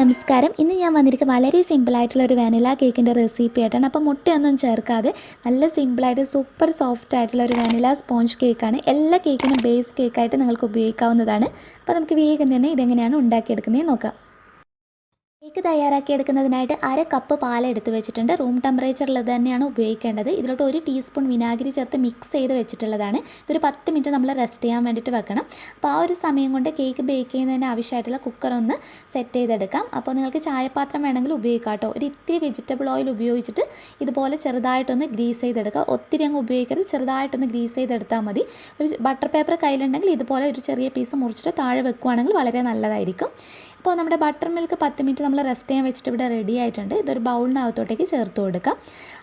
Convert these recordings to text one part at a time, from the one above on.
നമസ്കാരം. ഇന്ന് ഞാൻ വന്നിരിക്കുന്നത് വളരെ സിമ്പിളായിട്ടുള്ള ഒരു വാനില കേക്കിൻ്റെ റെസിപ്പി ആയിട്ടാണ്. അപ്പോൾ മുട്ടയൊന്നും ചേർക്കാതെ നല്ല സിമ്പിളായിട്ട് സൂപ്പർ സോഫ്റ്റ് ആയിട്ടുള്ള ഒരു വാനില സ്പോഞ്ച് കേക്കാണ്. എല്ലാ കേക്കിനും ബേസ് കേക്കായിട്ട് നിങ്ങൾക്ക് ഉപയോഗിക്കാവുന്നതാണ്. അപ്പോൾ നമുക്ക് വേഗം തന്നെ ഇതെങ്ങനെയാണ് ഉണ്ടാക്കിയെടുക്കുന്നത് നോക്കാം. കേക്ക് തയ്യാറാക്കിയെടുക്കുന്നതിനായിട്ട് അര കപ്പ് പാൽ എടുത്ത് വെച്ചിട്ടുണ്ട്. റൂം ടെമ്പറേച്ചറിൽ തന്നെയാണ് ഉപയോഗിക്കേണ്ടത്. ഇതിലോട്ട് 1 ടീസ്പൂൺ വിനാഗിരി ചേർത്ത് മിക്സ് ചെയ്ത് വെച്ചിട്ടുള്ളതാണ്. ഇതൊരു 10 മിനിറ്റ് നമ്മൾ റെസ്റ്റ് ചെയ്യാൻ വേണ്ടിയിട്ട് വെക്കണം. അപ്പോൾ ആ ഒരു സമയം കൊണ്ട് കേക്ക് ബേക്ക് ചെയ്യുന്നതിന് ആവശ്യമായിട്ടുള്ള കുക്കർ ഒന്ന് സെറ്റ് ചെയ്തെടുക്കാം. അപ്പോൾ നിങ്ങൾക്ക് ചായപാത്രം വേണമെങ്കിൽ ഉപയോഗിക്കാം കേട്ടോ. ഒരു ഇത്തിരി വെജിറ്റബിൾ ഓയിൽ ഉപയോഗിച്ചിട്ട് ഇതുപോലെ ചെറുതായിട്ടൊന്ന് ഗ്രീസ് ചെയ്തെടുക്കുക. ഒത്തിരി അങ്ങ് ഉപയോഗിക്കരുത്, ചെറുതായിട്ടൊന്ന് ഗ്രീസ് ചെയ്തെടുത്താൽ മതി. ഒരു ബട്ടർ പേപ്പർ കയ്യിലുണ്ടെങ്കിൽ ഇതുപോലെ ഒരു ചെറിയ പീസ് മുറിച്ചിട്ട് താഴെ വെക്കുകയാണെങ്കിൽ വളരെ നല്ലതായിരിക്കും. അപ്പോൾ നമ്മുടെ ബട്ടർ മിൽക്ക് 10 മിനിറ്റ് നമ്മൾ റെസ്റ്റ് ചെയ്യാൻ വെച്ചിട്ട് ഇവിടെ റെഡി ആയിട്ടുണ്ട്. ഇതൊരു ബൗളിനകത്തോട്ടേക്ക് ചേർത്ത് കൊടുക്കാം.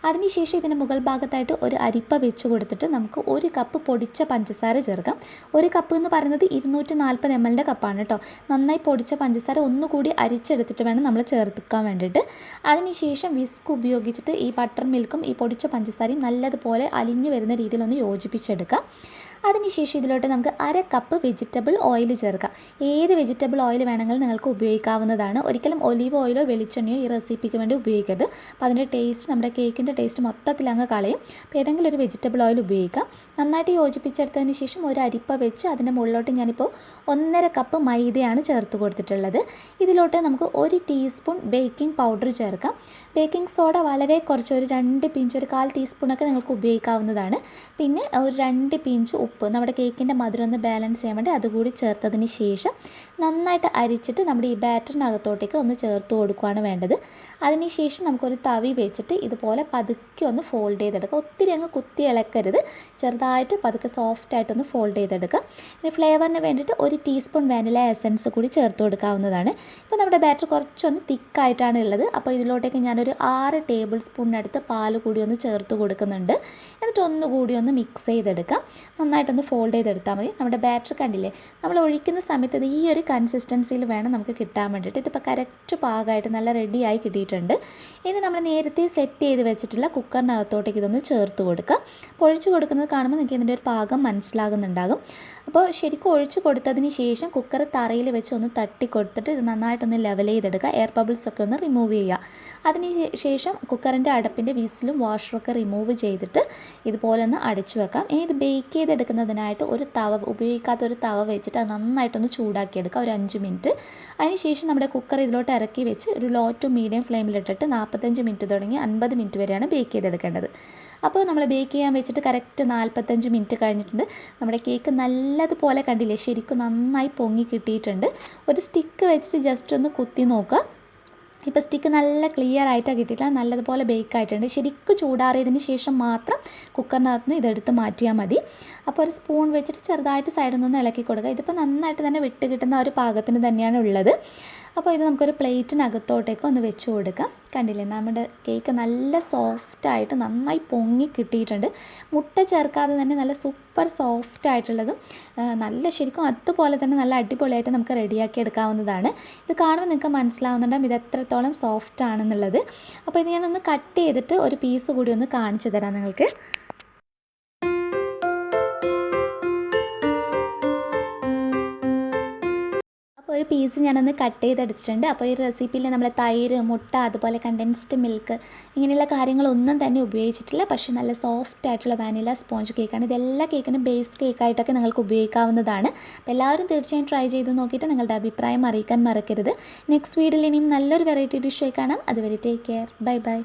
അതിനുശേഷം ഇതിൻ്റെ മുകൾ ഭാഗത്തായിട്ട് ഒരു അരിപ്പ വെച്ച് കൊടുത്തിട്ട് നമുക്ക് 1 കപ്പ് പൊടിച്ച പഞ്ചസാര ചേർക്കാം. 1 കപ്പ് എന്ന് പറയുന്നത് 240 ml കപ്പാണ് കേട്ടോ. നന്നായി പൊടിച്ച പഞ്ചസാര ഒന്നുകൂടി അരിച്ചെടുത്തിട്ട് വേണം നമ്മൾ ചേർക്കാൻ വേണ്ടിയിട്ട്. അതിനുശേഷം വിസ്ക് ഉപയോഗിച്ചിട്ട് ഈ ബട്ടർ മിൽക്കും ഈ പൊടിച്ച പഞ്ചസാരയും നല്ലതുപോലെ അലിഞ്ഞു വരുന്ന രീതിയിലൊന്ന് യോജിപ്പിച്ചെടുക്കാം. അതിനുശേഷം ഇതിലോട്ട് നമുക്ക് അര കപ്പ് വെജിറ്റബിൾ ഓയിൽ ചേർക്കാം. ഏത് വെജിറ്റബിൾ ഓയിൽ വേണമെങ്കിലും നിങ്ങൾക്ക് ഉപയോഗിക്കാവുന്നതാണ്. ഒരിക്കലും ഒലീവ് ഓയിലോ വെളിച്ചെണ്ണയോ ഈ റെസിപ്പിക്ക് വേണ്ടി ഉപയോഗിക്കരുത്. അപ്പോൾ അതിൻ്റെ ടേസ്റ്റ്, നമ്മുടെ കേക്കിൻ്റെ ടേസ്റ്റ് മൊത്തത്തിൽ അങ്ങ് കളയും. അപ്പോൾ ഏതെങ്കിലും ഒരു വെജിറ്റബിൾ ഓയിൽ ഉപയോഗിക്കാം. നന്നായിട്ട് യോജിപ്പിച്ചെടുത്തതിന് ശേഷം ഒരു അരിപ്പ വെച്ച് അതിൻ്റെ മുകളിലോട്ട് ഞാനിപ്പോൾ 1.5 കപ്പ് മൈദയാണ് ചേർത്ത് കൊടുത്തിട്ടുള്ളത്. ഇതിലോട്ട് നമുക്ക് 1 ടീസ്പൂൺ ബേക്കിംഗ് പൗഡർ ചേർക്കാം. ബേക്കിംഗ് സോഡ വളരെ കുറച്ച്, ഒരു 2 പിഞ്ച്, ഒരു 1/4 ടീസ്പൂണൊക്കെ നിങ്ങൾക്ക് ഉപയോഗിക്കാവുന്നതാണ്. പിന്നെ ഒരു 2 പിഞ്ച് ഉപ്പ്, നമ്മുടെ കേക്കിൻ്റെ മധുരം ഒന്ന് ബാലൻസ് ചെയ്യാൻ വേണ്ടി അതുകൂടി ചേർത്തതിന് ശേഷം നന്നായിട്ട് അരിച്ചിട്ട് നമ്മുടെ ഈ ബാറ്ററിനകത്തോട്ടേക്ക് ഒന്ന് ചേർത്ത് കൊടുക്കുകയാണ് വേണ്ടത്. അതിനുശേഷം നമുക്കൊരു തവി വെച്ചിട്ട് ഇതുപോലെ പതുക്കെ ഒന്ന് ഫോൾഡ് ചെയ്തെടുക്കുക. ഒത്തിരി അങ്ങ് കുത്തി ഇളക്കരുത്, ചെറുതായിട്ട് പതുക്കെ സോഫ്റ്റായിട്ടൊന്ന് ഫോൾഡ് ചെയ്തെടുക്കുക. ഇനി ഫ്ലേവറിന് വേണ്ടിയിട്ട് 1 ടീസ്പൂൺ വാനില എസൻസ് കൂടി ചേർത്ത് കൊടുക്കാവുന്നതാണ്. ഇപ്പോൾ നമ്മുടെ ബാറ്റർ കുറച്ചൊന്ന് തിക്കായിട്ടാണ് ഉള്ളത്. അപ്പോൾ ഇതിലോട്ടേക്ക് ഞാനൊരു 6 ടേബിൾ സ്പൂണിനടുത്ത് പാൽ കൂടി ഒന്ന് ചേർത്ത് കൊടുക്കുന്നുണ്ട്. എന്നിട്ട് ഒന്നുകൂടി ഒന്ന് മിക്സ് ചെയ്തെടുക്കാം. നന്നായിട്ടൊന്ന് ഫോൾഡ് ചെയ്തെടുത്താൽ മതി. നമ്മുടെ ബാറ്റർ കണ്ടില്ലേ, നമ്മൾ ഒഴിക്കുന്ന സമയത്ത് ഇത് ഈ ഒരു കൺസിസ്റ്റൻസിയിൽ വേണം നമുക്ക് കിട്ടാൻ വേണ്ടിയിട്ട്. ഇതിപ്പോൾ കറക്റ്റ് പാകമായിട്ട് നല്ല റെഡിയായി കിട്ടിയിട്ടുണ്ട്. ഇനി നമ്മൾ നേരത്തെ സെറ്റ് ചെയ്ത് വെച്ചിട്ടുള്ള കുക്കറിനകത്തോട്ടേക്ക് ഇതൊന്ന് ചേർത്ത് കൊടുക്കുക. അപ്പോൾ ഒഴിച്ച് കൊടുക്കുന്നത് കാണുമ്പോൾ നിങ്ങൾക്ക് ഇതിൻ്റെ ഒരു പാകം മനസ്സിലാകുന്നുണ്ടാകും. അപ്പോൾ ശരിക്കും ഒഴിച്ച് കൊടുത്തതിന് ശേഷം കുക്കർ തറയിൽ വെച്ച് ഒന്ന് തട്ടി കൊടുത്തിട്ട് ഇത് നന്നായിട്ടൊന്ന് ലെവൽ ചെയ്തെടുക്കുക. എയർ ബബിൾസൊക്കെ ഒന്ന് റിമൂവ് ചെയ്യുക. അതിന് ശേഷം കുക്കറിൻ്റെ അടപ്പിൻ്റെ വിസിലും വാഷറൊക്കെ റിമൂവ് ചെയ്തിട്ട് ഇതുപോലെ ഒന്ന് അടച്ചു വെക്കാം. ഇനി ഇത് ബേക്ക് ചെയ്തെടുക്കുന്നതിനായിട്ട് ഒരു തവ, ഉപയോഗിക്കാത്ത ഒരു തവ വെച്ചിട്ട് അത് നന്നായിട്ടൊന്ന് ചൂടാക്കിയെടുക്കുക, ഒരു 5 മിനിറ്റ്. അതിനുശേഷം നമ്മുടെ കുക്കർ ഇതിലോട്ട് ഇറക്കി വെച്ച് ഒരു ലോ ടു മീഡിയം ഫ്ലെയിമിലിട്ടിട്ട് 45 മിനിറ്റ് തുടങ്ങി 50 മിനിറ്റ് വരെയാണ് ബേക്ക് ചെയ്തെടുക്കേണ്ടത്. അപ്പോൾ നമ്മൾ ബേക്ക് ചെയ്യാൻ വെച്ചിട്ട് കറക്റ്റ് 45 മിനിറ്റ് കഴിഞ്ഞിട്ടുണ്ട്. നമ്മുടെ കേക്ക് നല്ലതുപോലെ കണ്ടില്ലേ, ശരിക്കും നന്നായി പൊങ്ങി കിട്ടിയിട്ടുണ്ട്. ഒരു സ്റ്റിക്ക് വെച്ചിട്ട് ജസ്റ്റ് ഒന്ന് കുത്തി നോക്കുക. ഇപ്പോൾ സ്റ്റിക്ക് നല്ല ക്ലിയർ ആയിട്ടാണ് കിട്ടിയിട്ടില്ല, നല്ലതുപോലെ ബേക്ക് ആയിട്ടുണ്ട്. ശരിക്കും ചൂടാറിയതിന് ശേഷം മാത്രം കുക്കറിനകത്ത് നിന്ന് ഇതെടുത്ത് മാറ്റിയാൽ മതി. അപ്പോൾ ഒരു സ്പൂൺ വെച്ചിട്ട് ചെറുതായിട്ട് സൈഡിൽ നിന്ന് ഇളക്കി കൊടുക്കുക. ഇതിപ്പോൾ നന്നായിട്ട് തന്നെ വിട്ട് കിട്ടുന്ന ഒരു പാകത്തിന് തന്നെയാണ് ഉള്ളത്. അപ്പോൾ ഇത് നമുക്കൊരു പ്ലേറ്റിനകത്തോട്ടേക്ക് ഒന്ന് വെച്ച് കൊടുക്കാം. കണ്ടില്ലേ, നമ്മുടെ കേക്ക് നല്ല സോഫ്റ്റായിട്ട് നന്നായി പൊങ്ങി കിട്ടിയിട്ടുണ്ട്. മുട്ട ചേർക്കാതെ തന്നെ നല്ല സൂപ്പർ സോഫ്റ്റ് ആയിട്ടുള്ളതും നല്ല ശരിക്കും അതുപോലെ തന്നെ നല്ല അടിപൊളിയായിട്ട് നമുക്ക് റെഡിയാക്കി എടുക്കാവുന്നതാണ്. ഇത് കാണുമ്പോൾ നിങ്ങൾക്ക് മനസ്സിലാവുന്നുണ്ടാകും ഇത് എത്രത്തോളം സോഫ്റ്റ് ആണെന്നുള്ളത്. അപ്പോൾ ഇത് ഞാനൊന്ന് കട്ട് ചെയ്തിട്ട് ഒരു പീസ് കൂടി ഒന്ന് കാണിച്ചു തരാം നിങ്ങൾക്ക്. ഒരു പീസ് ഞാനൊന്ന് കട്ട് ചെയ്തെടുത്തിട്ടുണ്ട്. അപ്പോൾ ഈ റെസിപ്പിയിൽ നമ്മൾ തൈര്, മുട്ട, അതുപോലെ കണ്ടൻസ്ഡ് മിൽക്ക് ഇങ്ങനെയുള്ള കാര്യങ്ങളൊന്നും തന്നെ ഉപയോഗിച്ചിട്ടില്ല. പക്ഷേ നല്ല സോഫ്റ്റ് ആയിട്ടുള്ള വാനില സ്പോഞ്ച് കേക്കാണ്. ഇതെല്ലാ കേക്കിനും ബേസ് കേക്കായിട്ടൊക്കെ നിങ്ങൾക്ക് ഉപയോഗിക്കാവുന്നതാണ്. അപ്പോൾ എല്ലാവരും തീർച്ചയായും ട്രൈ ചെയ്ത് നോക്കിയിട്ട് നിങ്ങളുടെ അഭിപ്രായം അറിയിക്കാൻ മറക്കരുത്. നെക്സ്റ്റ് വീഡിയോയിൽ ഇനിയും നല്ലൊരു വെറൈറ്റി ഡിഷായി കാണാം. അതുവരെ ടേക്ക് കെയർ, ബൈ ബൈ.